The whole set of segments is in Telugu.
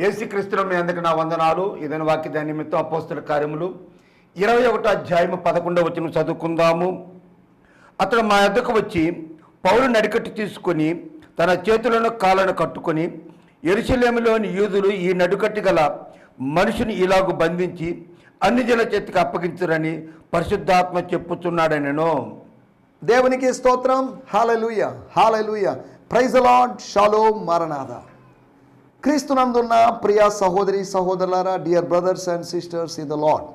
యేసుక్రీస్తులో మీ అందరికి నా వందనాలు. ఇదని వాక్య నిమిత్తం అపోస్తల కార్యములు 21వ అధ్యాయము 11వ వచనం చదువుకుందాము. అతడు మా యొద్దకు వచ్చి పౌలు నడికట్టు తీసుకొని తన చేతులను కాళ్ళను కట్టుకొని, యెరూషలేములోని యూదులు ఈ నడుకట్టి గల మనిషిని ఇలాగు బంధించి అన్ని జనుల చేతికి అప్పగించరని పరిశుద్ధాత్మ చెప్పుచున్నాడనెను. దేవునికి స్తోత్రం. హల్లెలూయా, హల్లెలూయా. Praise the lord. షాలోమ్, మారనాథా. క్రీస్తునందున్న ప్రియ సహోదరి సహోదరులారా, dear brothers and sisters in the lord,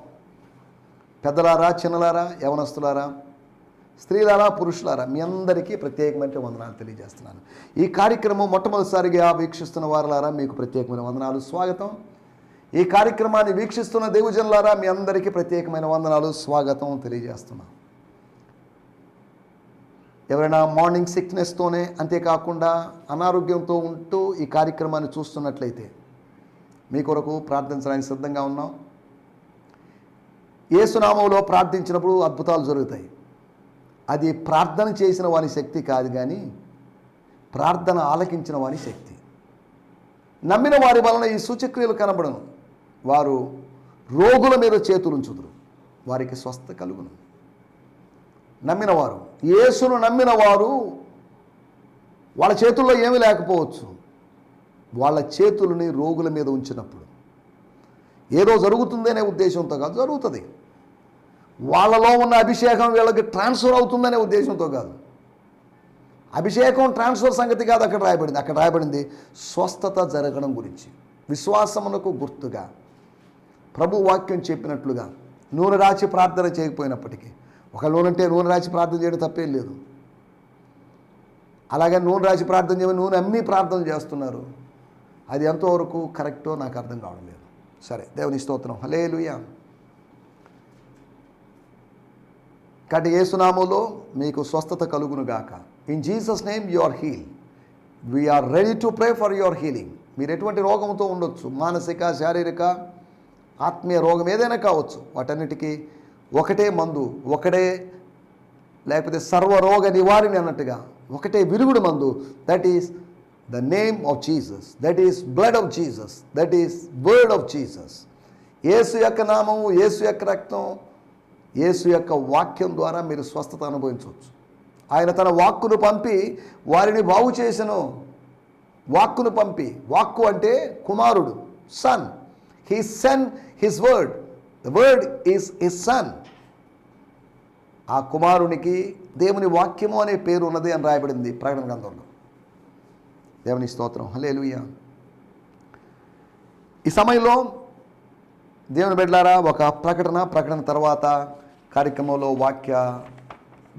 పెద్దలారా, చిన్నలారా, యవనస్తులారా, స్త్రీలారా, పురుషులారా, మీ అందరికీ ప్రత్యేకమైన వందనాలు తెలియజేస్తున్నాను. ఈ కార్యక్రమం మొట్టమొదటిసారిగా వీక్షిస్తున్న వారులారా, మీకు ప్రత్యేకమైన వందనాలు, స్వాగతం. ఈ కార్యక్రమాన్ని వీక్షిస్తున్న దేవుజనులారా, మీ అందరికీ ప్రత్యేకమైన వందనాలు, స్వాగతం తెలియజేస్తున్నాను. ఎవరైనా మార్నింగ్ సిక్నెస్తోనే, అంతేకాకుండా అనారోగ్యంతో ఉంటూ ఈ కార్యక్రమాన్ని చూస్తున్నట్లయితే మీ కొరకు ప్రార్థించడానికి సిద్ధంగా ఉన్నాం. యేసునామంలో ప్రార్థించినప్పుడు అద్భుతాలు జరుగుతాయి. అది ప్రార్థన చేసిన వాని శక్తి కాదు, కానీ ప్రార్థన ఆలకించిన వాని శక్తి. నమ్మిన వారి వలన ఈ సూచక్రియలు కనబడను. వారు రోగుల మీద చేతులుంచుదురు, వారికి స్వస్థ కలుగును. నమ్మినవారు, యేసును నమ్మిన వారు, వాళ్ళ చేతుల్లో ఏమీ లేకపోవచ్చు, వాళ్ళ చేతులని రోగుల మీద ఉంచినప్పుడు ఏదో జరుగుతుందనే ఉద్దేశంతో కాదు, జరుగుతుంది. వాళ్ళలో ఉన్న అభిషేకం వీళ్ళకి ట్రాన్స్ఫర్ అవుతుందనే ఉద్దేశంతో కాదు. అభిషేకం ట్రాన్స్ఫర్ సంగతి కాదు అక్కడ రాయబడింది. అక్కడ రాయబడింది స్వస్థత జరగడం గురించి. విశ్వాసమునకు గుర్తుగా ప్రభు వాక్యం చెప్పినట్లుగా నూనె రాచి ప్రార్థన చేయకపోయినప్పటికీ, ఒక నూనెంటే నూనె రాచి ప్రార్థన చేయడం తప్పేం లేదు. అలాగే నూనె రాచి ప్రార్థన చేయమని నూనె అమ్మి ప్రార్థన చేస్తున్నారు. అది ఎంతవరకు కరెక్టో నాకు అర్థం కావడం లేదు. సరే, దేవుని స్తోత్రం. హల్లెలూయా. కాబట్టి యేసునామములో మీకు స్వస్థత కలుగును గాక. In Jesus name you are heal. We are ready to pray for your healing. మీరు ఎటువంటి రోగంతో ఉండొచ్చు, మానసిక, శారీరక, ఆత్మీయ రోగం ఏదైనా కావచ్చు, వాటన్నిటికీ ఒకటే మందు, ఒకటే, లేకపోతే సర్వరోగ నివారణ అన్నట్టుగా ఒకటే విరుగుడు మందు. That is the name of Jesus, that is blood of Jesus, that is word of Jesus. యేసు యొక్క నామము, యేసు యొక్క రక్తం, యేసు యొక్క వాక్యం ద్వారా మీరు స్వస్థత అనుభవించవచ్చు. ఆయన తన వాక్కును పంపి వారిని బాగు చేసెను. వాక్కును పంపి, వాక్కు అంటే కుమారుడు, son. He send his word. The word is his son. ఆ కుమారునికి దేవుని వాక్యము అనే పేరు ఉన్నది అని రాయబడింది ప్రకటన గ్రంథంలో. దేవుని స్తోత్రం. హల్లెలూయా. ఈ సమయంలో దేవుని బిడ్డలారా, ఒక ప్రకటన తర్వాత కార్యక్రమంలో వాక్య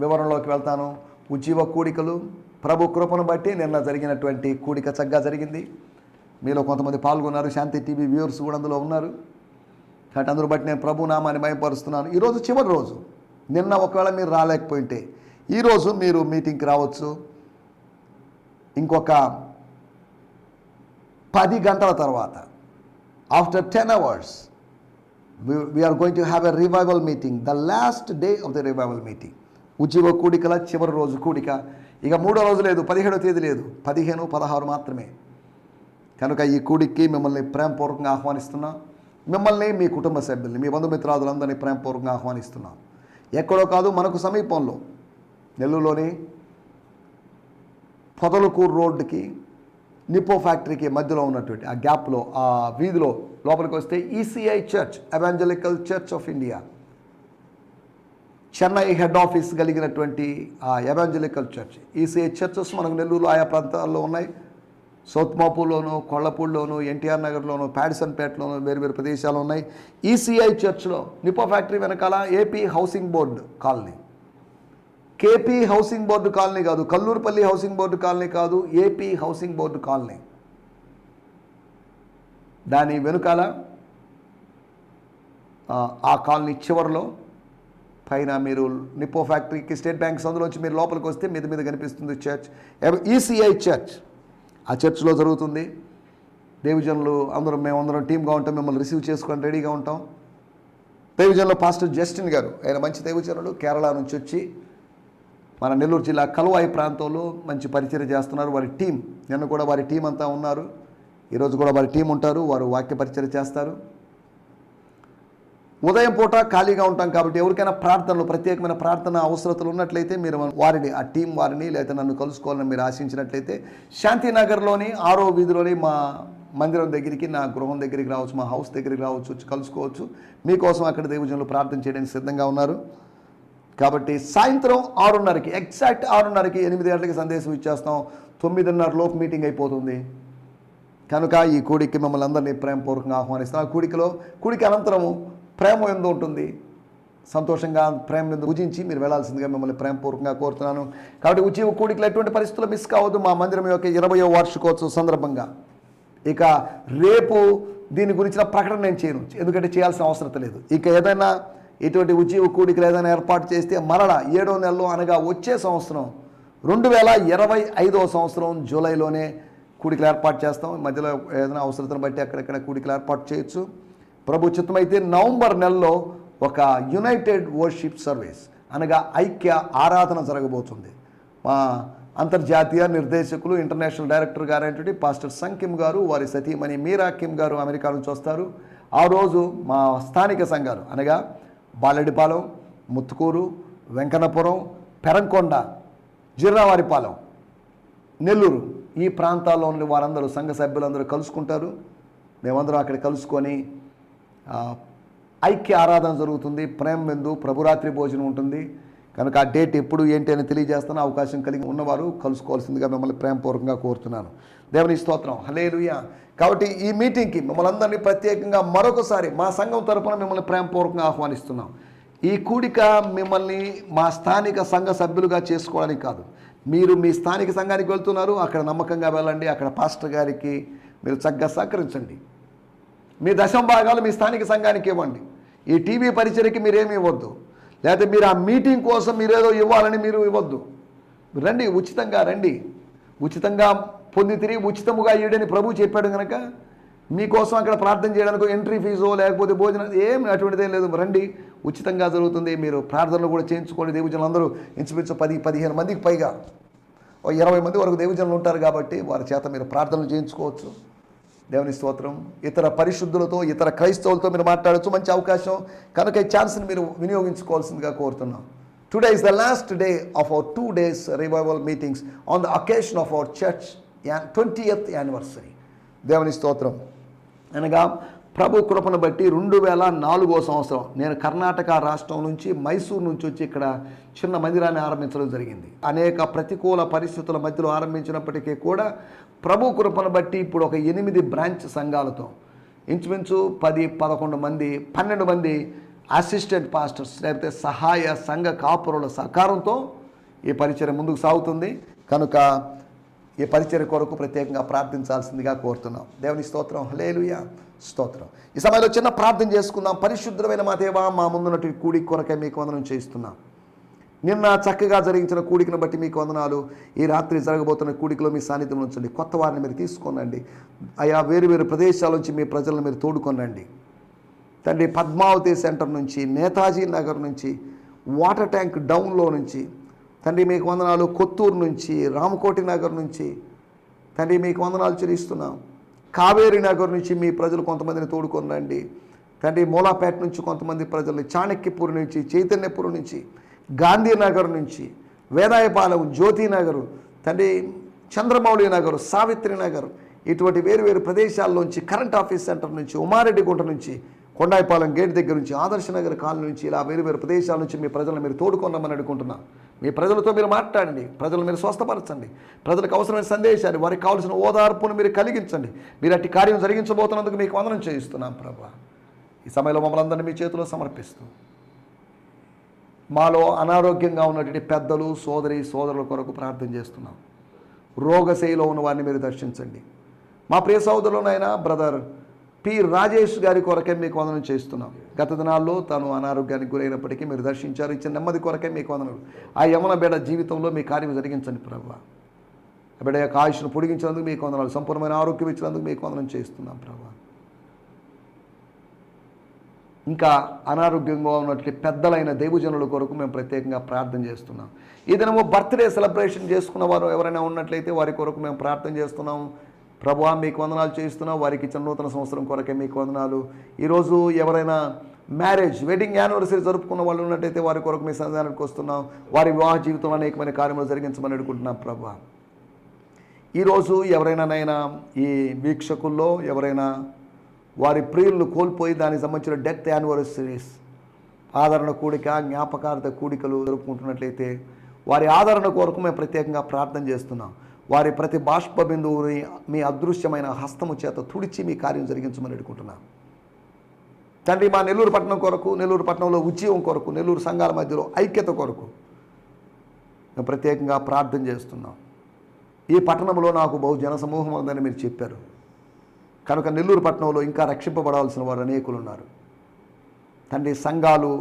వివరణలోకి వెళ్తాను. ఉజ్జీవ కూడికలు, ప్రభు కృపను బట్టి నిన్న జరిగినటువంటి కూడిక చక్కగా జరిగింది. మీలో కొంతమంది పాల్గొన్నారు. శాంతి టీవీ వ్యూవర్స్ కూడా అందులో ఉన్నారు. కాబట్టి అందరూ బట్టి నేను ప్రభు నామాన్ని మహిమపరుస్తున్నాను. ఈరోజు చివరి రోజు. నిన్న ఒకవేళ మీరు రాలేకపోయింటే ఈరోజు మీరు మీటింగ్కి రావచ్చు. ఇంకొక 10 గంటల తర్వాత, after 10 hours, we are going to have a revival meeting, the last day of the revival meeting. ఉజ్జీవ కూడికల చివరి రోజు కూడిక. ఇక 3వ రోజు లేదు, 17వ తేదీ లేదు, 15, 16 మాత్రమే. కనుక ఈ కూడికి మిమ్మల్ని ప్రేమపూర్వకంగా ఆహ్వానిస్తున్నాం. మిమ్మల్ని, మీ కుటుంబ సభ్యుల్ని, మీ బంధుమిత్రాదులందరినీ ప్రేమపూర్వకంగా ఆహ్వానిస్తున్నాం. ఎక్కడో కాదు, మనకు సమీపంలో నెల్లూరులోని పొదలకూరు రోడ్డుకి, నిప్పో ఫ్యాక్టరీకి మధ్యలో ఉన్నటువంటి ఆ గ్యాప్లో, ఆ వీధిలో లోపలికి వస్తే ECI church, evangelical church of India, Chennai head office కలిగినటువంటి ఆ ఎవాంజలికల్ చర్చ్, ఈసీఐ చర్చెస్ మనకు నెల్లూరులో ఆయా ప్రాంతాల్లో ఉన్నాయి. సౌత్మాపూర్లోను, కొళ్ళపూడిలోను, ఎన్టీఆర్ నగర్లోను, ప్యాడిసన్పేటలోను వేరు ప్రదేశాలు ఉన్నాయి. ఈసీఐ చర్చ్లో నిప్పో ఫ్యాక్టరీ వెనకాల AP housing board colony, KP housing board colony కాదు, కల్లూరుపల్లి హౌసింగ్ బోర్డు కాలనీ కాదు, ఏపీ హౌసింగ్ బోర్డు కాలనీ. దాని వెనుకాల ఆ కాలనీ చివరిలో పైన మీరు నిప్పో ఫ్యాక్టరీకి, స్టేట్ బ్యాంక్ సందులోంచి మీరు లోపలికి వస్తే మీద కనిపిస్తుంది చర్చ్, ఈసీఐ చర్చ్. ఆ చర్చ్లో జరుగుతుంది. దేవజనులు మేమందరం టీమ్గా ఉంటాం. మిమ్మల్ని రిసీవ్ చేసుకొని రెడీగా ఉంటాం. దేవజనులు పాస్టర్ జస్టిన్ గారు, ఆయన మంచి దేవజనులు, కేరళ నుంచి వచ్చి మన నెల్లూరు జిల్లా కలువాయి ప్రాంతంలో మంచి పరిచయం చేస్తున్నారు. వారి టీం, నిన్న కూడా వారి టీం అంతా ఉన్నారు. ఈరోజు కూడా వారి టీం ఉంటారు, వారు వాక్య పరిచయం చేస్తారు. ఉదయం పూట ఖాళీగా ఉంటాం కాబట్టి ఎవరికైనా ప్రార్థనలు, ప్రత్యేకమైన ప్రార్థన అవసరతలు ఉన్నట్లయితే మీరు వారిని, ఆ టీం వారిని, లేదా నన్ను కలుసుకోవాలని మీరు ఆశించినట్లయితే శాంతినగర్లోని 6వ వీధిలోని మా మందిరం దగ్గరికి, నా గృహం దగ్గరికి రావచ్చు, మా హౌస్ దగ్గరికి రావచ్చు, వచ్చి కలుసుకోవచ్చు. మీకోసం అక్కడ దైవజనులు ప్రార్థన చేయడానికి సిద్ధంగా ఉన్నారు. కాబట్టి సాయంత్రం 6:30కి, ఎగ్జాక్ట్ 6:30కి, 8 గంటలకి సందేశం ఇచ్చేస్తాం. 9:30 లోపు మీటింగ్ అయిపోతుంది. కనుక ఈ కూడికి మిమ్మల్ని అందరినీ ప్రేమపూర్వకంగా ఆహ్వానిస్తాం. ఆ కూడికి అనంతరము ప్రేమ ఎందు ఉంటుంది. సంతోషంగా ప్రేమ ఎందు పూజించి మీరు వెళ్ళాల్సిందిగా మిమ్మల్ని ప్రేమపూర్వకంగా కోరుతున్నాను. కాబట్టి ఉజ్జీవ కూడికలు ఎటువంటి పరిస్థితుల్లో మిస్ కావద్దు. మా మందిరం యొక్క 20వ వార్షికోత్సవం సందర్భంగా ఇక రేపు దీని గురించిన ప్రకటన నేను చేయను, ఎందుకంటే చేయాల్సిన అవసరం లేదు. ఇక ఏదైనా ఇటువంటి ఉజ్జీవ కూడికలు ఏదైనా ఏర్పాటు చేస్తే మరలా 7వ నెలలో, అనగా వచ్చే సంవత్సరం 2025వ సంవత్సరం జూలైలోనే కూడికలు ఏర్పాటు చేస్తాం. మధ్యలో ఏదైనా అవసరతను బట్టి అక్కడెక్కడ కూడికలు ఏర్పాటు చేయొచ్చు. ప్రభు చిత్తమైతే నవంబర్ నెలలో ఒక యునైటెడ్ వర్షిప్ సర్వీస్, అనగా ఐక్య ఆరాధన జరగబోతుంది. మా అంతర్జాతీయ నిర్దేశకులు, ఇంటర్నేషనల్ డైరెక్టర్ గారైనటువంటి పాస్టర్ సంకిమ్ గారు, వారి సతీమణి మీరా కిమ్ గారు అమెరికా నుంచి వస్తారు. ఆ రోజు మా స్థానిక సంఘాలు, అనగా బాలెడిపాలెం, ముత్తుకూరు, వెంకన్నపురం, పెరంకొండ, జిర్రావారిపాలెం, నెల్లూరు, ఈ ప్రాంతాల్లో ఉన్న వారందరూ, సంఘ సభ్యులందరూ కలుసుకుంటారు. మేమందరం అక్కడ కలుసుకొని ఐక్య ఆరాధన జరుగుతుంది. ప్రేమ విందు, ప్రభురాత్రి భోజనం ఉంటుంది. కనుక ఆ డేట్ ఎప్పుడు ఏంటి అని తెలియజేస్తాను. అవకాశం కలిగి ఉన్నవారు కలుసుకోవాల్సిందిగా మిమ్మల్ని ప్రేమపూర్వకంగా కోరుతున్నాను. దేవుని స్తోత్రం, హల్లెలూయా. కాబట్టి ఈ మీటింగ్కి మిమ్మల్ని అందరినీ ప్రత్యేకంగా మరొకసారి మా సంఘం తరపున మిమ్మల్ని ప్రేమపూర్వకంగా ఆహ్వానిస్తున్నాం. ఈ కూడిక మిమ్మల్ని మా స్థానిక సంఘ సభ్యులుగా చేసుకోవడానికి కాదు. మీరు మీ స్థానిక సంఘానికి వెళ్తున్నారు, అక్కడ నమ్మకంగా వెళ్ళండి. అక్కడ పాస్టర్ గారికి మీరు చక్కగా సహకరించండి. మీ దశమ భాగాలు మీ స్థానిక సంఘానికి ఇవ్వండి. ఈ టీవీ పరిచర్యకి మీరేమి ఇవ్వద్దు, లేకపోతే మీరు ఆ మీటింగ్ కోసం మీరేదో ఇవ్వాలని మీరు ఇవ్వద్దు. రండి, ఉచితంగా రండి. ఉచితంగా పొంది తిరిగి ఉచితముగా ఇయ్యడని ప్రభు చెప్పాడు. కనుక మీకోసం అక్కడ ప్రార్థన చేయడానికి ఎంట్రీ ఫీజో లేకపోతే భోజనం ఏం అటువంటిదేం లేదు. రండి, ఉచితంగా జరుగుతుంది. మీరు ప్రార్థనలు కూడా చేయించుకోండి. దేవజనులందరూ ఇంచుమించు 10-15 మందికి పైగా, 20 మంది వరకు దేవజనులు ఉంటారు కాబట్టి వారి చేత మీరు ప్రార్థనలు చేయించుకోవచ్చు. దేవుని స్తోత్రం. ఇతర పరిశుద్ధులతో, ఇతర క్రైస్తవులతో మీరు మాట్లాడచ్చు. మంచి అవకాశం కనుక ఈ ఛాన్స్ని మీరు వినియోగించుకోవాల్సిందిగా కోరుతున్నాం. Today is the last day of our 2 days revival meetings on the occasion of our church 20th anniversary. దేవుని స్తోత్రం. అనగా ప్రభు కృపను బట్టి 2004వ సంవత్సరం నేను కర్ణాటక రాష్ట్రం నుంచి, మైసూరు నుంచి వచ్చి ఇక్కడ చిన్న మందిరాన్ని ఆరంభించడం జరిగింది. అనేక ప్రతికూల పరిస్థితుల మధ్యలో ఆరంభించినప్పటికీ కూడా ప్రభు కృపను బట్టి ఇప్పుడు ఒక 8 బ్రాంచ్ సంఘాలతో ఇంచుమించు 10-11 మంది, 12 మంది అసిస్టెంట్ పాస్టర్స్ లేకపోతే సహాయ సంఘ కాపురుల సహకారంతో ఈ పరిచర్య ముందుకు సాగుతుంది. కనుక ఈ పరిచర్య కొరకు ప్రత్యేకంగా ప్రార్థించాల్సిందిగా కోరుతున్నాం. దేవుని స్తోత్రం, హల్లెలూయా, స్తోత్రం. ఈ సమయంలో చిన్న ప్రార్థన చేసుకుందాం. పరిశుద్ధమైన మా దేవా, మా ముందున్నటువంటి కూడిక కొరకై మీకు వందనం చేస్తున్నాం. నిన్న చక్కగా జరిగించిన కూడికను బట్టి మీకు వందనాలు. ఈ రాత్రి జరగబోతున్న కూడికలో మీ సాన్నిధ్యం ఉంచండి. కొత్త వారిని మీరు తీసుకోనండి. ఆయా వేరు ప్రదేశాల నుంచి మీ ప్రజలను మీరు తోడుకొనండి తండ్రి. పద్మావతి సెంటర్ నుంచి, నేతాజీ నగర్ నుంచి, వాటర్ ట్యాంక్ డౌన్లో నుంచి తండ్రి మీకు వందనాలు. కొత్తూరు నుంచి, రామకోటి నగర్ నుంచి తండ్రి మీకు వందనాలు చెల్లిస్తున్నాం. కావేరీ నగర్ నుంచి మీ ప్రజలు కొంతమందిని తోడుకొనండి తండ్రి. మూలాపేట నుంచి కొంతమంది ప్రజల్ని, చాణక్యపూర్ నుంచి, చైతన్యపూర్ నుంచి, గాంధీనగర్ నుంచి, వేదాయపాలెం, జ్యోతినగరు తండ్రి, చంద్రమౌళి నగరు, సావిత్రి నగర్, ఇటువంటి వేరు ప్రదేశాల్లోంచి, కరెంట్ ఆఫీస్ సెంటర్ నుంచి, ఉమారెడ్డి గుంట నుంచి, కొండాయిపాలెం గేట్ దగ్గర నుంచి, ఆదర్శ నగర్ కాలనీ నుంచి, ఇలా వేరు ప్రదేశాల నుంచి మీ ప్రజలను మీరు తోడుకొన్నామని అడుగుకుంటున్నాం. మీ ప్రజలతో మీరు మాట్లాడండి, ప్రజలు మీరు స్వస్థపరచండి, ప్రజలకు అవసరమైన సందేశాన్ని, వారికి కావాల్సిన ఓదార్పును మీరు కలిగించండి. మీరు అట్టి కార్యం జరిగించబోతున్నందుకు మీకు వందనం చేయిస్తున్నాం ప్రభా. ఈ సమయంలో మమ్మల్ని అందరినీ మీ చేతిలో సమర్పిస్తూ, మాలో అనారోగ్యంగా ఉన్నటువంటి పెద్దలు, సోదరుల కొరకు ప్రార్థన చేస్తున్నాం. రోగశైలిలో ఉన్న వారిని మీరు దర్శించండి. మా ప్రియ సోదరులనైనా బ్రదర్ పి రాజేష్ గారి కొరకే మీకు వందనం చేస్తున్నాం. గత దినాల్లో తాను అనారోగ్యానికి గురైనప్పటికీ మీరు దర్శించారు. ఇచ్చిన నెమ్మది కొరకే మీకు వందనలు. ఆ యమన బిడ్డ జీవితంలో మీ కార్యం జరిగించండి ప్రభా. ఆ బిడ్డ యొక్క ఆయుష్ను పొడిగించినందుకు మీకు వందనాలు. సంపూర్ణమైన ఆరోగ్యం ఇచ్చినందుకు మీకు వందనం చేస్తున్నాం ప్రభా. ఇంకా అనారోగ్యంగా ఉన్నటువంటి పెద్దలైన దైవజనుల కొరకు మేము ప్రత్యేకంగా ప్రార్థన చేస్తున్నాం. ఈ దినము బర్త్డే సెలబ్రేషన్ చేసుకున్న వారు ఎవరైనా ఉన్నట్లయితే వారి కొరకు మేము ప్రార్థన చేస్తున్నాం. ప్రభువా మీకు వందనాలు చేస్తున్నాం, వారికి ఇచ్చిన నూతన సంవత్సరం కొరకే మీకు వందనాలు. ఈరోజు ఎవరైనా వెడ్డింగ్ యానివర్సరీ జరుపుకున్న వాళ్ళు ఉన్నట్టయితే వారి కొరకు మీ సన్నిధానానికి వస్తున్నాం. వారి వివాహ జీవితంలో అనేకమైన కార్యములు జరిగించమని అడుగుకుంటున్నాం ప్రభువా. ఈరోజు ఎవరైనానైనా ఈ వీక్షకుల్లో ఎవరైనా వారి ప్రియులను కోల్పోయి దానికి సంబంధించిన డెత్ యానివర్సరీస్, ఆదరణ కూడిక, జ్ఞాపకార్థ కూడికలు జరుపుకుంటున్నట్లయితే వారి ఆదరణ కొరకు మేము ప్రత్యేకంగా ప్రార్థన చేస్తున్నాం. వారి ప్రతి బాష్ప బిందువుని మీ అదృశ్యమైన హస్తము చేత తుడిచి మీ కార్యం జరిగించమని అడుగుకుంటున్నాం తండ్రి. మా నెల్లూరు పట్టణం కొరకు, నెల్లూరు పట్టణంలో ఉద్యోగం కొరకు, నెల్లూరు సంఘాల మధ్యలో ఐక్యత కొరకు మేము ప్రత్యేకంగా ప్రార్థన చేస్తున్నాం. ఈ పట్టణంలో నాకు బహు జనసమూహం ఉందని మీరు చెప్పారు కనుక నెల్లూరు పట్టణంలో ఇంకా రక్షింపబడాల్సిన వారు అనేకులు ఉన్నారు తండ్రి. సంఘాలు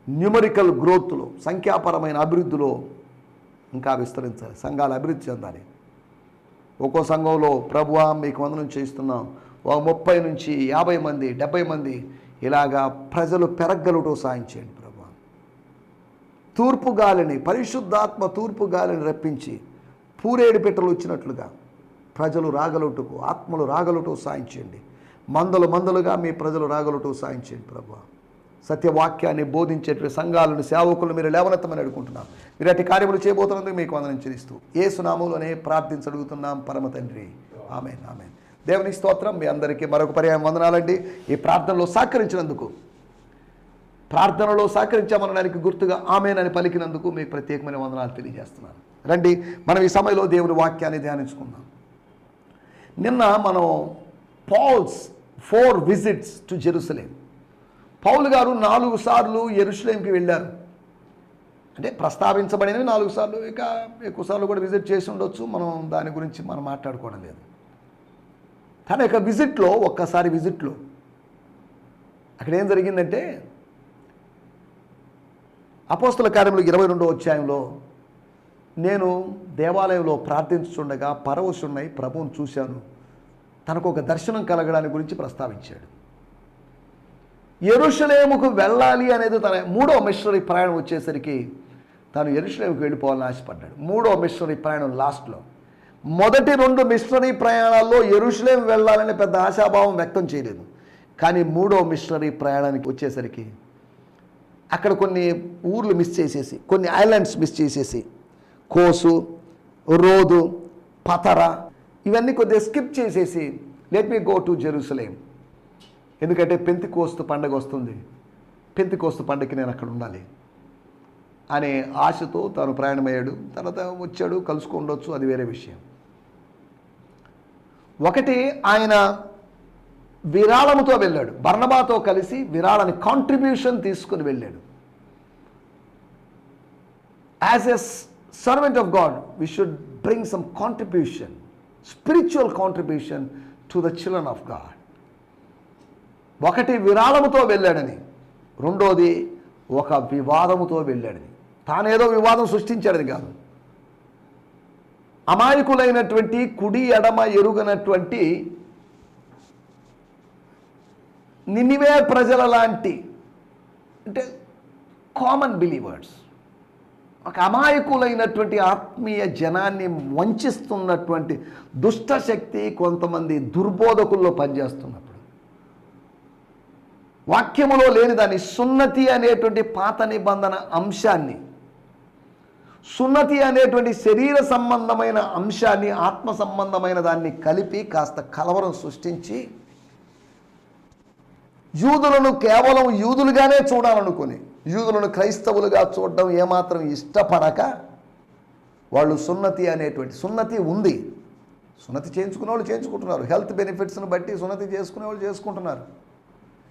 న్యూమరికల్ గ్రోత్లో, సంఖ్యాపరమైన అభివృద్ధిలో ఇంకా విస్తరించాలి. సంఘాలు అభివృద్ధి చెందాలి. ఒక్కో సంఘంలో ప్రభువా మీకు వందనం చేస్తున్నాం, 30 నుంచి 50 మంది 70 మంది ఇలాగా ప్రజలు పెరగలుటో సాయం చేయండి ప్రభువా. తూర్పు గాలిని, పరిశుద్ధాత్మ తూర్పు గాలిని రప్పించి పూరేడు పెట్టలు వచ్చినట్లుగా ప్రజలు రాగలుటకు, ఆత్మలు రాగలుటో సాయం చేయండి. మందలుగా మీ ప్రజలు రాగలుటూ సాయం చేయండి ప్రభువా. సత్యవాక్యాన్ని బోధించేటువంటి సంఘాలను, సేవకులను మీరు లేవనెత్తమని అడుగుకుంటున్నాం. మీరు అట్టి కార్యములు చేయబోతున్నందుకు మీకు వందనం చెల్లిస్తూ యేసు నామములోనే ప్రార్థించడుగుతున్నాం పరమ తండ్రి. ఆమేన్, ఆమేన్. దేవుని స్తోత్రం. మీ అందరికీ మరొక పర్యాయం వందనాలండి. ఈ ప్రార్థనలో సహకరించినందుకు, ప్రార్థనలో సహకరించామనడానికి గుర్తుగా ఆమేన్ అని పలికినందుకు మీకు ప్రత్యేకమైన వందనాలు తెలియజేస్తున్నాను. రండి మనం ఈ సమయంలో దేవుని వాక్యాన్ని ధ్యానించుకుందాం. నిన్న మనం పాల్స్ 4 visits టు జెరూసలేం. పౌలు గారు 4 సార్లు యెరూషలేంకి వెళ్ళారు. అంటే ప్రస్తావించబడినవి 4 సార్లు, ఇక ఎక్కువ సార్లు కూడా విజిట్ చేసి ఉండొచ్చు. మనం దాని గురించి మనం మాట్లాడుకోవడం లేదు. తన యొక్క విజిట్లో, ఒక్కసారి విజిట్లో అక్కడ ఏం జరిగిందంటే, అపోస్తల కార్యములు 22వ అధ్యాయంలో నేను దేవాలయంలో ప్రార్థించుచుండగా పరవశున్నై ప్రభువును చూశాను, తనకు ఒక దర్శనం కలగడానికి గురించి ప్రస్తావించాడు. యెరూషలేముకు వెళ్ళాలి అనేది తన 3వ మిషనరీ ప్రయాణం వచ్చేసరికి తాను యెరూషలేముకు వెళ్ళిపోవాలని ఆశపడ్డాడు. 3వ మిషనరీ ప్రయాణం లాస్ట్లో. మొదటి 2 మిషనరీ ప్రయాణాల్లో యెరూషలేం వెళ్ళాలని పెద్ద ఆశాభావం వ్యక్తం చేయలేదు. కానీ 3వ మిషనరీ ప్రయాణానికి వచ్చేసరికి అక్కడ కొన్ని ఊర్లు మిస్ చేసేసి, కొన్ని ఐలాండ్స్ మిస్ చేసేసి, కోసు, రోదు, పతర ఇవన్నీ కొద్దిగా స్కిప్ చేసేసి let me go to Jerusalem, ఎందుకంటే పెంతెకోస్తు పండుగ వస్తుంది, పెంతెకోస్తు పండుగకి నేను అక్కడ ఉండాలి అనే ఆశతో తాను ప్రయాణమయ్యాడు. తర్వాత వచ్చాడు, కలుసుకుండొచ్చు, అది వేరే విషయం. ఒకటి, ఆయన విరాళముతో వెళ్ళాడు. బర్నబాతో కలిసి విరాళాన్ని, కాంట్రిబ్యూషన్ తీసుకుని వెళ్ళాడు. As a servant of God we should bring some contribution, spiritual contribution to the children of God. ఒకటి విరాళముతో వెళ్ళాడని, రెండోది ఒక వివాదముతో వెళ్ళాడని. తానేదో వివాదం సృష్టించాడని కాదు. అమాయకులైనటువంటి, కుడి ఎడమ ఎరుగనటువంటి నినివే ప్రజల లాంటి, అంటే కామన్ బిలీవర్స్, ఒక అమాయకులైనటువంటి ఆత్మీయ జనాన్ని వంచిస్తున్నటువంటి దుష్టశక్తి కొంతమంది దుర్బోధకుల్లో పనిచేస్తున్నప్పుడు, వాక్యములో లేని దాన్ని, సున్నతి అనేటువంటి పాత నిబంధన అంశాన్ని, సున్నతి అనేటువంటి శరీర సంబంధమైన అంశాన్ని ఆత్మ సంబంధమైన దాన్ని కలిపి కాస్త కలవరం సృష్టించి యూదులను కేవలం యూదులుగానే చూడాలనుకొని, యూదులను క్రైస్తవులుగా చూడడం ఏమాత్రం ఇష్టపడక, వాళ్ళు సున్నతి అనేటువంటి, సున్నతి ఉంది, సున్నతి చేయించుకునే వాళ్ళు చేయించుకుంటున్నారు, హెల్త్ బెనిఫిట్స్ని బట్టి సున్నతి చేసుకునే వాళ్ళు చేసుకుంటున్నారు.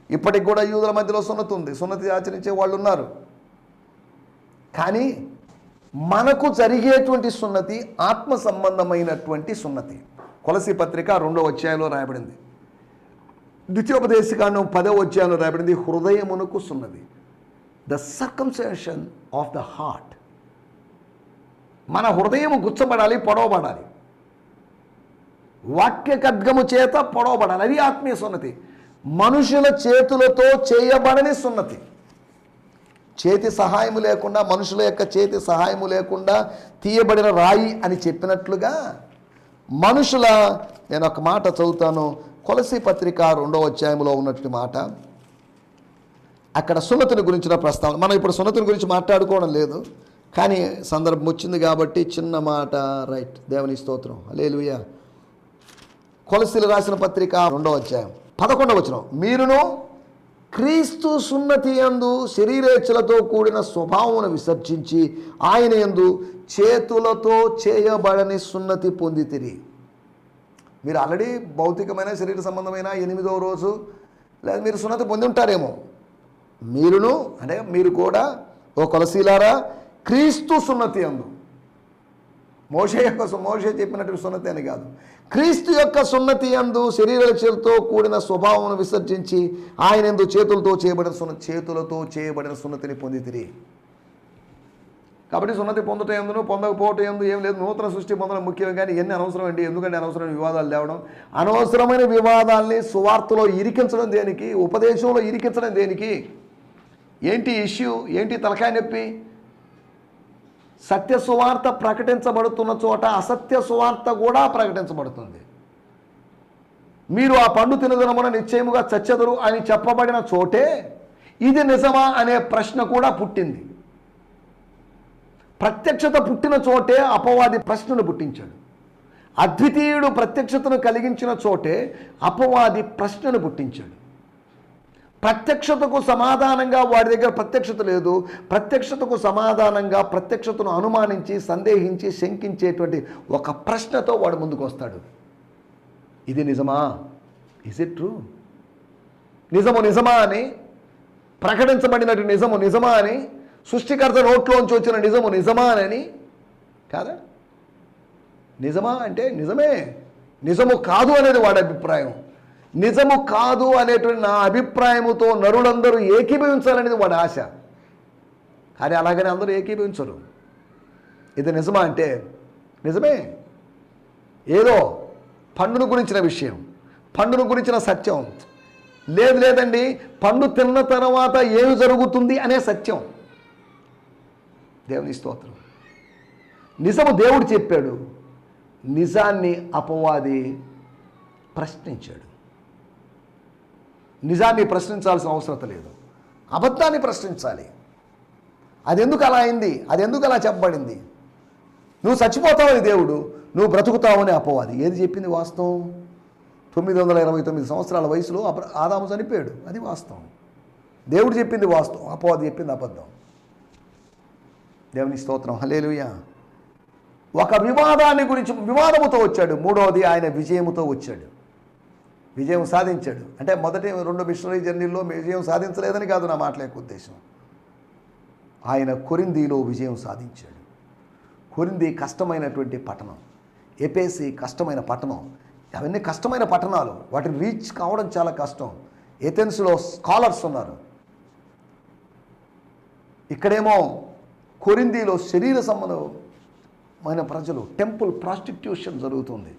ఇప్పటికి కూడా యూదుల మధ్యలో సున్నతి ఉంది, సున్నతి ఆచరించే వాళ్ళు ఉన్నారు. కానీ మనకు జరిగేటువంటి సున్నతి ఆత్మ సంబంధమైనటువంటి సున్నతి. కొలసీ పత్రిక 2వ అధ్యాయంలో రాయబడింది. ద్వితీయోపదేశకాండం 10వ అధ్యాయంలో రాయబడింది, హృదయమునకు సున్నతి, the circumcision of the heart. మన హృదయము గుచ్చబడాలి, పొడవబడాలి, వాక్య ఖడ్గము చేత పొడవబడాలి. అది ఆత్మీయ సున్నతి. మనుషుల చేతులతో చేయబడని సున్నతి, చేతి సహాయము లేకుండా, మనుషుల యొక్క చేతి సహాయము లేకుండా తీయబడిన రాయి అని చెప్పినట్లుగా మనుషుల, నేను ఒక మాట చదువుతాను, కొలసీ పత్రిక 2వ అధ్యాయంలో ఉన్నటువంటి మాట. అక్కడ సున్నతిని గురించిన ప్రస్తావన. మనం ఇప్పుడు సున్నతిని గురించి మాట్లాడుకోవడం లేదు, కానీ సందర్భం వచ్చింది కాబట్టి చిన్న మాట. రైట్, దేవుని స్తోత్రం, హల్లెలూయా. కొలసీలు రాసిన పత్రిక 2వ అధ్యాయం 11వ వచనం, మీరును క్రీస్తు సున్నతి యందు శరీరేచ్ఛలతో కూడిన స్వభావమును విసర్జించి ఆయన యందు చేతులతో చేయబడని సున్నతి పొందితిరి. మీరు ఆల్రెడీ భౌతికమైన శరీర సంబంధమైన 8వ రోజు లేదా మీరు సున్నతి పొంది ఉంటారేమో. మీరును అంటే మీరు కూడా, ఓ కొలసీలారా, క్రీస్తు సున్నతి యందు, మోషే చెప్పినట్టు సున్నతి అని కాదు, క్రీస్తు యొక్క సున్నతి యందు శరీరతో కూడిన స్వభావమును విసర్జించి ఆయన యందు చేతులతో చేయబడిన సున్నతిని పొందితిరి. కాబట్టి సున్నతి పొందుట ఎందును పొందకపోవటం ఎందు ఏం లేదు, నూతన సృష్టి పొందడం ముఖ్యం. కానీ ఎన్ని అనవసరం అండి, ఎందుకంటే అనవసరమైన వివాదాలు తేవడం, అనవసరమైన వివాదాల్ని సువార్తలో ఇరికించడం దేనికి, ఉపదేశంలో ఇరికించడం దేనికి? ఏంటి ఇష్యూ, ఏంటి తలకాయ నొప్పి? సత్య సువార్త ప్రకటించబడుతున్న చోట అసత్య సువార్త కూడా ప్రకటించబడుతుంది. మీరు ఆ పండు తినదనమున నిశ్చయముగా చచ్చెదరు అని చెప్పబడిన చోటే ఇది నిజమా అనే ప్రశ్న కూడా పుట్టింది. ప్రత్యక్షత పుట్టిన చోటే అపవాది ప్రశ్నను పుట్టించాడు. అద్వితీయుడు ప్రత్యక్షతను కలిగించిన చోటే అపవాది ప్రశ్నను పుట్టించాడు. ప్రత్యక్షతకు సమాధానంగా వాడి దగ్గర ప్రత్యక్షత లేదు, ప్రత్యక్షతకు సమాధానంగా ప్రత్యక్షతను అనుమానించి సందేహించి శంకించేటువంటి ఒక ప్రశ్నతో వాడు ముందుకు వస్తాడు. ఇది నిజమా? Is it true? నిజమా అని ప్రకటించబడినట్టు నిజమా అని సృష్టికర్త నోట్లోంచి వచ్చిన నిజమా అని కాదా? నిజమా అంటే నిజమే, నిజము కాదు అనేది వాడి అభిప్రాయం. నిజము కాదు అనేటువంటి నా అభిప్రాయముతో నరులందరూ ఏకీభవించాలనేది వాడి ఆశ. కానీ అలాగనే అందరూ ఏకీభవించరు. ఇది నిజమా అంటే నిజమే, ఏదో పండును గురించిన విషయం, పండును గురించిన సత్యం లేదండి, పండు తిన్న తర్వాత ఏమి జరుగుతుంది అనే సత్యం. దేవుని స్తోత్రం. నిజము దేవుడు చెప్పాడు, నిజాన్ని అపవాది ప్రశ్నించాడు. నిజాన్ని ప్రశ్నించాల్సిన అవసరం లేదు, అబద్ధాన్ని ప్రశ్నించాలి. అది ఎందుకు అలా అయింది, అది ఎందుకు అలా చెప్పబడింది? నువ్వు చచ్చిపోతావని దేవుడు, నువ్వు బ్రతుకుతావని అపవాది. ఏది చెప్పింది వాస్తవం? 929 సంవత్సరాల వయసులో ఆదాము చనిపోయాడు, అది వాస్తవం. దేవుడు చెప్పింది వాస్తవం, అపవాది చెప్పింది అబద్ధం. దేవుని స్తోత్రం, హల్లెలూయా. ఒక వివాదాన్ని గురించి వివాదముతో వచ్చాడు, మూడవది ఆయన విజయముతో వచ్చాడు. విజయం సాధించాడు అంటే మొదటి 2 మిషనరీ జర్నీల్లో విజయం సాధించలేదని కాదు నా మాటల యొక్క ఉద్దేశం. ఆయన కొరింథీలో విజయం సాధించాడు. కొరింథీ కష్టమైనటువంటి పట్టణం, ఎఫెసు కష్టమైన పట్టణం, అవన్నీ కష్టమైన పట్టణాలు, వాటిని రీచ్ కావడం చాలా కష్టం. ఏథెన్స్లో స్కాలర్స్ ఉన్నారు, ఇక్కడేమో కొరింథీలో శరీర సంబంధమైన ప్రజలు, టెంపుల్ ప్రాస్టిట్యూషన్ జరుగుతుంది,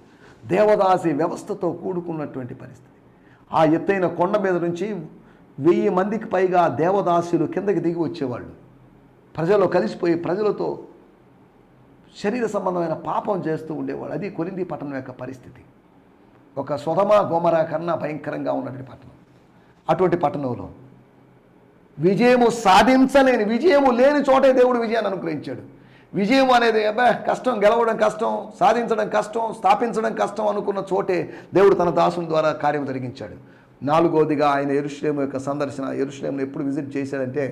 దేవదాసి వ్యవస్థతో కూడుకున్నటువంటి పరిస్థితి. ఆ ఎత్తైన కొండ మీద నుంచి 1000 మందికి పైగా దేవదాసులు కిందకి దిగి వచ్చేవాళ్ళు, ప్రజల్లో కలిసిపోయి ప్రజలతో శరీర సంబంధమైన పాపం చేస్తూ ఉండేవాళ్ళు. అది కొరింథీ పట్టణం యొక్క పరిస్థితి. ఒక సొదమ గొమొర్రా కన్నా భయంకరంగా ఉన్నటువంటి పట్టణం. అటువంటి పట్టణంలో విజయము సాధించలేని, విజయము లేని చోటే దేవుడు విజయాన్ని అనుగ్రహించాడు. విజయం అనేది కష్టం, గెలవడం కష్టం, సాధించడం కష్టం, స్థాపించడం కష్టం అనుకున్న చోటే దేవుడు తన దాసుని ద్వారా కార్యం జరిగించాడు. 4వదిగా ఆయన యెరూషలేము యొక్క సందర్శన, యెరూషలేమును ఎప్పుడు విజిట్ చేశాడంటే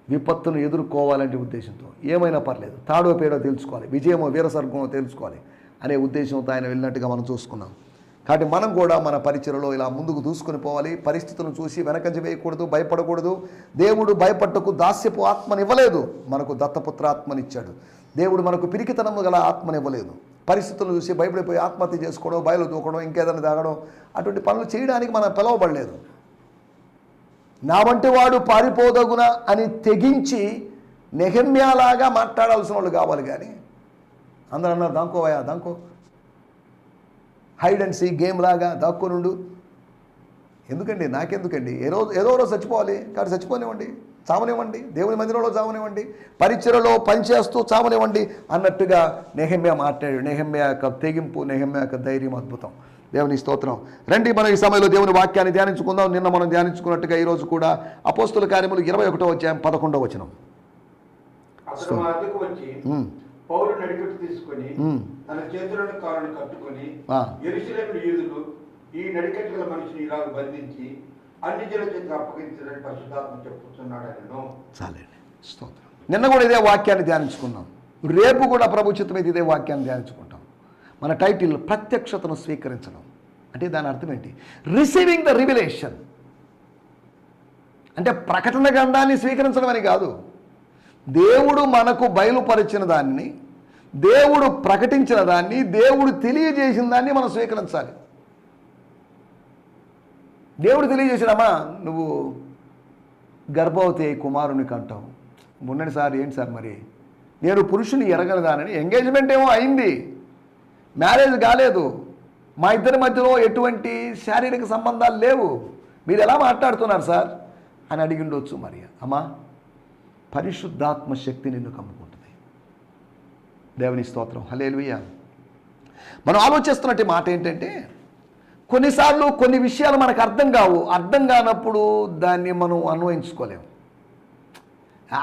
విపత్తును ఎదుర్కోవాలంటే ఉద్దేశంతో, ఏమైనా పర్లేదు, తాడో పేడో తెలుసుకోవాలి, విజయమో వీరస్వర్గమో తెలుసుకోవాలి అనే ఉద్దేశంతో ఆయన వెళ్ళినట్టుగా మనం చూసుకున్నాం. కాబట్టి మనం కూడా మన పరిచయలో ఇలా ముందుకు దూసుకొని పోవాలి. పరిస్థితులను చూసి వెనకంజ వేయకూడదు, భయపడకూడదు. దేవుడు భయపట్టకు దాస్యపు ఆత్మనివ్వలేదు, మనకు దత్తపుత్ర ఆత్మనిచ్చాడు. దేవుడు మనకు పిరికితనము గల ఆత్మనివ్వలేదు. పరిస్థితులను చూసి భయపడిపోయి ఆత్మహత్య చేసుకోవడం, బయలు దూకడం, ఇంకేదైనా తాగడం, అటువంటి పనులు చేయడానికి మనం పిలవబడలేదు. నా వంటి వాడు పారిపోదగున అని తెగించి నెహెమ్యాలాగా మాట్లాడాల్సిన వాళ్ళు కావాలి. కానీ అందరూ అన్నారు దాంకోవయా, దాంకో, హైడ్ అండ్ సీ గేమ్ లాగా దాక్కునుండు. ఎందుకండి, నాకెందుకండి, ఏదో రోజు చచ్చిపోవాలి, కాబట్టి చచ్చిపోనివ్వండి. చావనివ్వండి, దేవుని మందిరంలో చావనివ్వండి, పరిచర్యలో పనిచేస్తూ చావనివ్వండి అన్నట్టుగా నెహెమ్యా మాట్లాడాడు. నెహెమ్యా యొక్క తెగింపు, నెహెమ్యా యొక్క ధైర్యం అద్భుతం. దేవుని స్తోత్రం. రండి మనం ఈ సమయంలో దేవుని వాక్యాన్ని ధ్యానించుకుందాం. నిన్న మనం ధ్యానించుకున్నట్టుగా ఈరోజు కూడా అపోస్తుల కార్యములు 21వ అధ్యాయం 11వ వచనం. అతడు మా వద్దకు వచ్చి పౌలు నడికట్టు తీసుకొని తన చేతులను కాళ్ళను కట్టుకొని యెరూషలేము యూదులు ఈ నడికట్టు గల మనిషిని ఇలా బంధించి అన్ని జనుల చేతికి అప్పగించాలని పరిశుద్ధాత్మ చెప్పుతున్నాడు నేను. చాలండి, స్తోత్రం. నిన్న కూడా ఇదే వాక్యాన్ని ధ్యానించుకున్నాం. రేపు కూడా ప్రభు చిత్తం మీద ఇదే వాక్యాన్ని ధ్యానించుకుంటాం. మన టైటిల్ ప్రత్యక్షతను స్వీకరించడం. అంటే దాని అర్థం ఏంటి? Receiving the revelation. అంటే ప్రకటన గ్రంథాన్ని స్వీకరించడం అని కాదు. దేవుడు మనకు బయలుపరిచిన దాన్ని, దేవుడు ప్రకటించిన దాన్ని, దేవుడు తెలియజేసిన దాన్ని మనం స్వీకరించాలి. దేవుడు తెలియజేసినామా, నువ్వు గర్భవతి అయి కుమారుని కంటావు. మొన్నటి సార్ ఏంటి సార్ మరి నేను పురుషుని ఎరగలదానని. ఎంగేజ్మెంట్ ఏమో అయింది, మ్యారేజ్ కాలేదు, మా ఇద్దరి మధ్యలో ఎటువంటి శారీరక సంబంధాలు లేవు, మీరు ఎలా మాట్లాడుతున్నారు సార్ అని అడిగిండొచ్చు. మరి అమ్మా, పరిశుద్ధాత్మ శక్తి నిన్ను కమ్ముకుంటుంది. దేవుని స్తోత్రం, హల్లెలూయా. మనం ఆలోచిస్తున్నట్టు మాట ఏంటంటే, కొన్నిసార్లు కొన్ని విషయాలు మనకు అర్థం కావు. అర్థం కానప్పుడు దాన్ని మనం అన్వయించుకోలేము.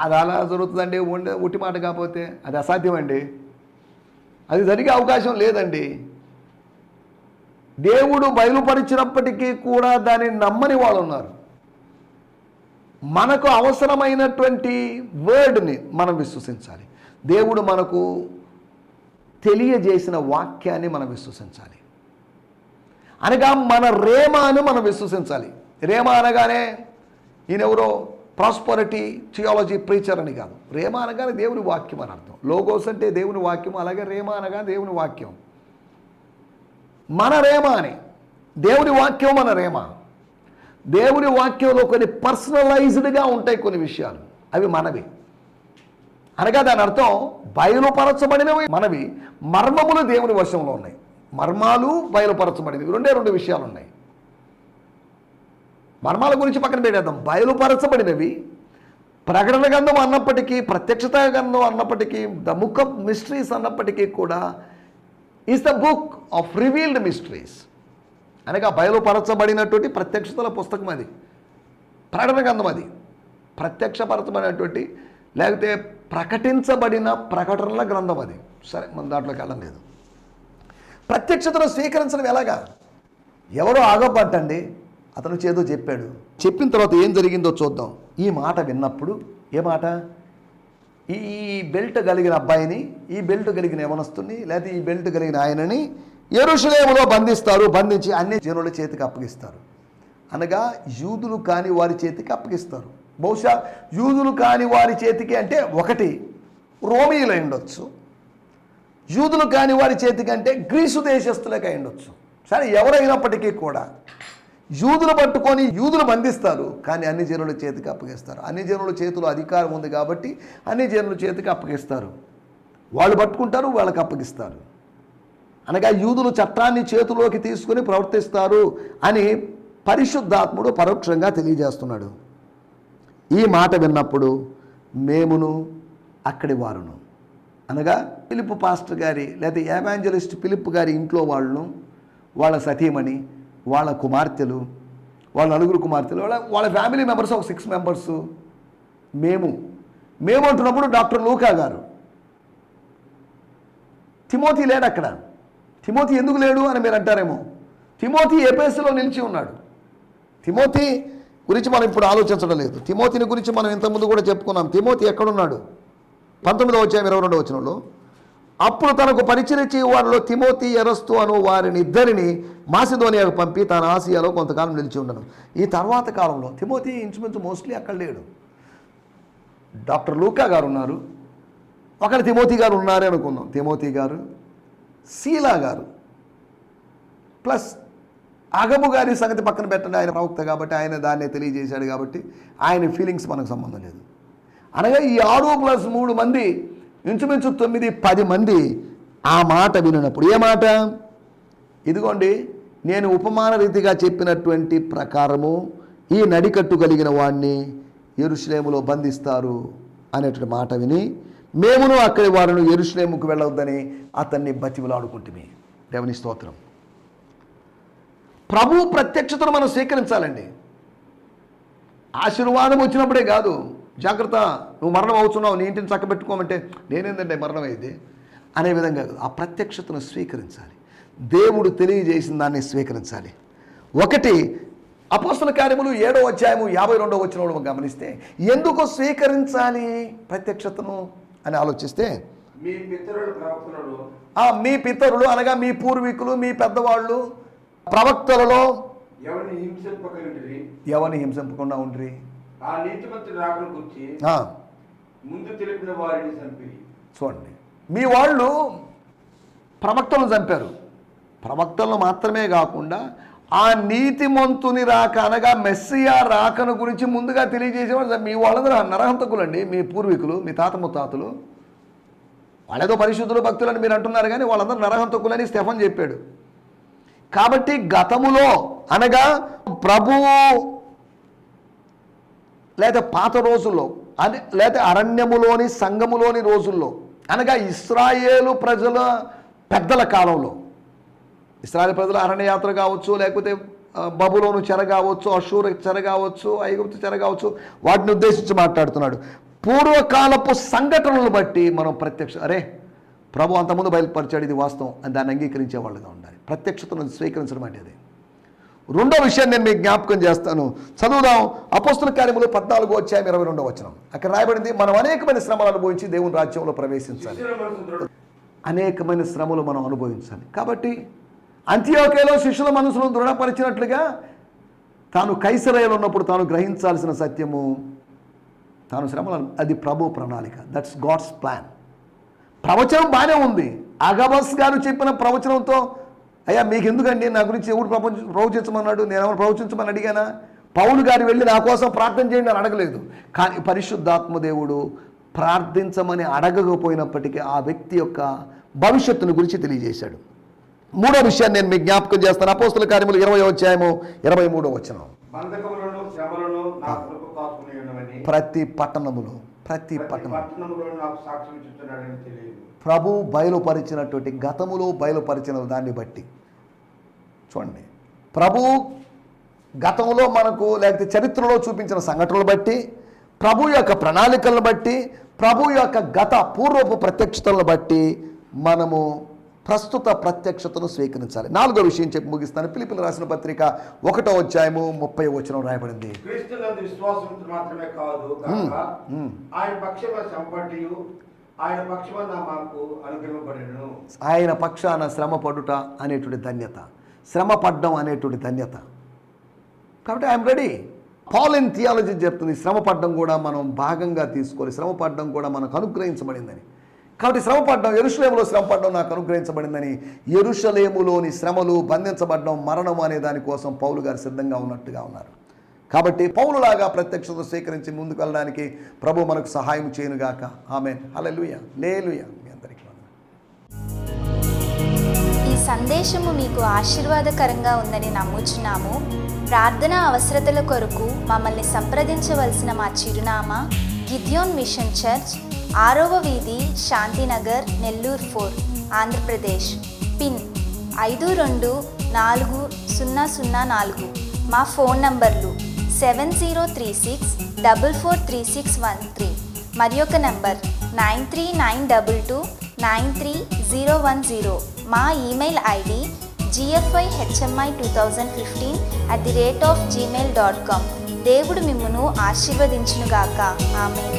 అది అలా జరుగుతుందండి, ఒట్టి మాట కాకపోతే అది అసాధ్యం అండి, అది జరిగే అవకాశం లేదండి. దేవుడు బయలుపరిచినప్పటికీ కూడా దాన్ని నమ్మని వాళ్ళు ఉన్నారు. మనకు అవసరమైనటువంటి వర్డ్ని మనం విశ్వసించాలి. దేవుడు మనకు తెలియజేసిన వాక్యాన్ని మనం విశ్వసించాలి. అనగా మన రేమాను మనం విశ్వసించాలి. రేమా అనగానే ఈయనెవరో ప్రాస్పరిటీ థియాలజీ ప్రీచర్ అని కాదు. రేమా అనగానే దేవుని వాక్యం అని అర్థం. లోగోస్ అంటే దేవుని వాక్యం, అలాగే రేమా అనగా దేవుని వాక్యం. మన రేమా అని, దేవుని వాక్యం మన రేమా. దేవుని వాక్యంలో కొన్ని పర్సనలైజ్డ్గా ఉంటాయి కొన్ని విషయాలు, అవి మనవి. అనగా దాని అర్థం బయలుపరచబడినవి మనవి, మర్మములు దేవుని వశంలో ఉన్నాయి. మర్మాలు బయలుపరచబడినవి, రెండు విషయాలు ఉన్నాయి. మర్మాల గురించి పక్కన పెట్టేద్దాం. బయలుపరచబడినవి ప్రకటన గ్రంథం అన్నప్పటికీ, ప్రత్యక్షత గ్రంథం అన్నప్పటికీ, ద బుక్ ఆఫ్ మిస్టరీస్ అన్నప్పటికీ కూడా is the book of revealed mysteries. అనగా బయలుపరచబడినటువంటి ప్రత్యక్షతల పుస్తకం అది, ప్రకటన గ్రంథం అది. ప్రత్యక్షపరచబడినటువంటి లేకపోతే ప్రకటించబడిన ప్రకటనల గ్రంథం అది. సరే, మన దాంట్లోకి వెళ్ళడం లేదు. ప్రత్యక్షతను స్వీకరించడం ఎలాగా? ఎవరో ఆగబట్టండి, అతను చేదో చెప్పాడు. చెప్పిన తర్వాత ఏం జరిగిందో చూద్దాం. ఈ మాట విన్నప్పుడు, ఏ మాట? ఈ బెల్ట్ కలిగిన అబ్బాయిని, ఈ బెల్ట్ కలిగిన యవనస్తుని, లేకపోతే ఈ బెల్ట్ కలిగిన ఆయనని యెరూషలేములో బంధిస్తారు. బంధించి అన్ని జనుల చేతికి అప్పగిస్తారు. అనగా యూదులు కాని వారి చేతికి అప్పగిస్తారు. బహుశా యూదులు కాని వారి చేతికి అంటే ఒకటి రోమీయులు ఉండొచ్చు, యూదులు కాని వారి చేతికి అంటే గ్రీసు దేశస్తులకి ఉండొచ్చు. సరే, ఎవరైనప్పటికీ కూడా యూదులు పట్టుకొని యూదులు బంధిస్తారు, కానీ అన్ని జనుల చేతికి అప్పగిస్తారు. అన్ని జనుల చేతిలో అధికారం ఉంది కాబట్టి అన్ని జనుల చేతికి అప్పగిస్తారు. వాళ్ళు పట్టుకుంటారు, వాళ్ళకి అప్పగిస్తారు. అనగా యూదులు చట్టాన్ని చేతిలోకి తీసుకుని ప్రవర్తిస్తారు అని పరిశుద్ధాత్ముడు పరోక్షంగా తెలియజేస్తున్నాడు. ఈ మాట విన్నప్పుడు మేమును అక్కడి వారును, అనగా ఫిలిప్ పాస్టర్ గారి లేదా ఎవాంజలిస్ట్ ఫిలిప్ గారి ఇంట్లో వాళ్ళను, వాళ్ళ సతీమణి, వాళ్ళ కుమార్తెలు, వాళ్ళ నలుగురు కుమార్తెలు, వాళ్ళ ఫ్యామిలీ మెంబర్స్ ఒక 6 మెంబర్స్. మేము అంటున్నప్పుడు డాక్టర్ లూకా గారు. తిమోతి లేడు అక్కడ. తిమోతి ఎందుకు లేడు అని మీరు అంటారేమో. తిమోతి ఎఫెసులో నిలిచి ఉన్నాడు. తిమోతి గురించి మనం ఇప్పుడు ఆలోచించడం లేదు. తిమోతిని గురించి మనం ఇంతకుముందు కూడా చెప్పుకున్నాం. తిమోతి ఎక్కడున్నాడు? 19వ అధ్యాయం 22వ వచనంలో, అప్పుడు తనకు పరిచయం చేయు వారిలో తిమోతి, ఎరస్తు అను వారిని ఇద్దరిని మాసిదోనియాకు పంపి తాను ఆసియాలో కొంతకాలం నిలిచి ఉండను. ఈ తర్వాత కాలంలో తిమోతి ఇంచుమించు మోస్ట్లీ అక్కడ లేడు. డాక్టర్ లూకా గారు ఉన్నారు, ఒకరు తిమోతి గారు ఉన్నారే అనుకుందాం. తిమోతి గారు, శీలా గారు, ప్లస్ అగబు గారి సంగతి పక్కన పెట్టండి. ఆయన ప్రవక్త కాబట్టి ఆయన దాన్నే తెలియజేశాడు కాబట్టి ఆయన ఫీలింగ్స్ మనకు సంబంధం లేదు. అనగా ఈ 6+3 మంది ఇంచుమించు 9-10 మంది ఆ మాట వినప్పుడు, ఏ మాట? ఇదిగోండి, నేను ఉపమాన రీతిగా చెప్పినటువంటి ప్రకారము ఈ నడికట్టు కలిగిన వాడిని యెరూషలేములో బంధిస్తారు అనేటువంటి మాట విని మేమును అక్కడి వారిని యెరూషలేముకు వెళ్ళవద్దని అతన్ని బతిమలాడుకుంటుమి. దేవుని స్తోత్రం. ప్రభు ప్రత్యక్షతను మనం స్వీకరించాలండి. ఆశీర్వాదం వచ్చినప్పుడే కాదు, జాగ్రత్త నువ్వు మరణం అవుతున్నావు, నీ ఇంటిని చక్కబెట్టుకోమంటే నేనేందంటే మరణం అయింది అనే విధంగా ఆ ప్రత్యక్షతను స్వీకరించాలి. దేవుడు తెలియజేసిన దాన్ని స్వీకరించాలి. ఒకటి అపోస్తల కార్యములు 7వ అధ్యాయము 52వ వచనంలో గమనిస్తే ఎందుకు స్వీకరించాలి ప్రత్యక్షతను అని ఆలోచిస్తే, మీ పితరులు అనగా మీ పూర్వీకులు, మీ పెద్దవాళ్ళు ప్రవక్తలలో ఎవరిని హింసింపకుండా ఉండ్రి, చూడండి మీ వాళ్ళు ప్రవక్తలను చంపారు. ప్రవక్తలను మాత్రమే కాకుండా ఆ నీతిమంతుని రాక అనగా మెస్సియా రాకను గురించి ముందుగా తెలియజేసేవాడు. మీ వాళ్ళందరూ నరహంతకులండి, మీ పూర్వీకులు, మీ తాత ముత్తాతలు. వాళ్ళేదో పరిశుద్ధులు భక్తులని మీరు అంటున్నారు, కానీ వాళ్ళందరూ నరహంతకులని స్టెఫన్ చెప్పాడు. కాబట్టి గతములో అనగా ప్రభువు లేదా పాత రోజుల్లో లేదా అరణ్యములోని సంఘములోని రోజుల్లో అనగా ఇశ్రాయేలు ప్రజల పెద్దల కాలంలో, ఇశ్రాయేలు ప్రజల అరణ్యయాత్ర కావచ్చు, లేకపోతే బబులోను చెర కావచ్చు, అషూరు చెర కావచ్చు, ఐగుప్తు చెర కావచ్చు, వాటిని ఉద్దేశించి మాట్లాడుతున్నాడు. పూర్వకాలపు సంఘటనలను బట్టి మనం అరే ప్రభు అంతకుముందు బయలుపరిచాడు, ఇది వాస్తవం అని దాన్ని అంగీకరించే వాళ్ళుగా ఉండాలి. ప్రత్యక్షతను స్వీకరించడం అనేది. రెండో విషయం నేను మీకు జ్ఞాపకం చేస్తాను. చదువుదాం. అపోస్తల కార్యములు 14వ అధ్యాయం 22వ వచనం. అక్కడ రాయబడింది, మనం అనేకమైన శ్రమలు అనుభవించి దేవుని రాజ్యంలో ప్రవేశించాలి. అనేకమైన శ్రమలు మనం అనుభవించాలి. కాబట్టి అంతియోకేలో శిష్యుల మనసును దృఢపరిచినట్లుగా తాను కైసరయలో ఉన్నప్పుడు తాను గ్రహించాల్సిన సత్యము, తాను శ్రమలు, అది ప్రభు ప్రణాళిక. That's God's plan. ప్రవచనం బాగానే ఉంది. అగబస్ గారు చెప్పిన ప్రవచనంతో, అయ్యా మీకు ఎందుకండి నా గురించి ఎవడు ప్రవచించమన్నాడు, నేనేమైనా ప్రవచించమని అడిగానా? పౌలు గారు వెళ్ళి నా కోసం ప్రార్థన చేయండి అని అడగలేదు. కానీ పరిశుద్ధాత్మ దేవుడు ప్రార్థించమని అడగకపోయినప్పటికీ ఆ వ్యక్తి యొక్క భవిష్యత్తును గురించి తెలియజేశాడు. మూడో విషయాన్ని నేను మీకు జ్ఞాపకం చేస్తాను. అపోస్తల కార్యములు 20వ అధ్యాయము 23వ వచనం. ప్రతి పట్టణములో ప్రభు బయలుపరిచినటువంటి గతములో బయలుపరిచిన దాన్ని బట్టి చూడండి, ప్రభు గతంలో మనకు లేకపోతే చరిత్రలో చూపించిన సంఘటనలు బట్టి, ప్రభు యొక్క ప్రణాళికలను బట్టి, ప్రభు యొక్క గత పూర్వపు ప్రత్యక్షతలను బట్టి మనము ప్రస్తుత ప్రత్యక్షతను స్వీకరించాలి. నాలుగో విషయం చెప్పి ముగిస్తాను. ఫిలిప్పీయులకు రాసిన పత్రిక 1వ అధ్యాయము 30వ వచనం రాయబడింది. ఆయన పక్షాన శ్రమపడుట అనేటువంటి ధన్యత, శ్రమ పడ్డం అనేటువంటి ధన్యత. కాబట్టి I'm ready. Paul in theology చెప్తుంది, శ్రమ పడ్డం కూడా మనం భాగంగా తీసుకోవాలి, శ్రమ పడ్డం కూడా మనకు అనుగ్రహించబడిందని. కాబట్టి శ్రమపడ్డం, యెరూషలేములో శ్రమపడ్డం నాకు అనుగ్రహించబడిందని. యెరూషలేములోని శ్రమలు, బంధించబడ్డం, మరణం అనే దానికోసం పౌలు గారు సిద్ధంగా ఉన్నట్టుగా ఉన్నారు. కాబట్టి పౌలులాగా ప్రత్యక్షత స్వీకరించి ముందుకు వెళ్ళడానికి ప్రభు మనకు సహాయం చేయనుగాక. ఆమేన్. హల్లెలూయా. హల్లెలూయా. మీ అందరికీ ఈ సందేశము మీకు ఆశీర్వాదకరంగా ఉందని నమ్ముచున్నాము. ప్రార్థనా అవసరతల కొరకు మమ్మల్ని సంప్రదించవలసిన మా చిరునామా గిద్యోన్ మిషన్ చర్చ్, 6వ వీధి, శాంతినగర్, నెల్లూరు 4, ఆంధ్రప్రదేశ్. పిన్ 524004. మా ఫోన్ నంబర్లు 7036443613 మరి ఒక నంబర్ 9392293010. మా ఈమెయిల్ ఐడి gfihmi2015@gmail.com. దేవుడు మిమ్మును ఆశీర్వదించునుగాక. ఆమేన్.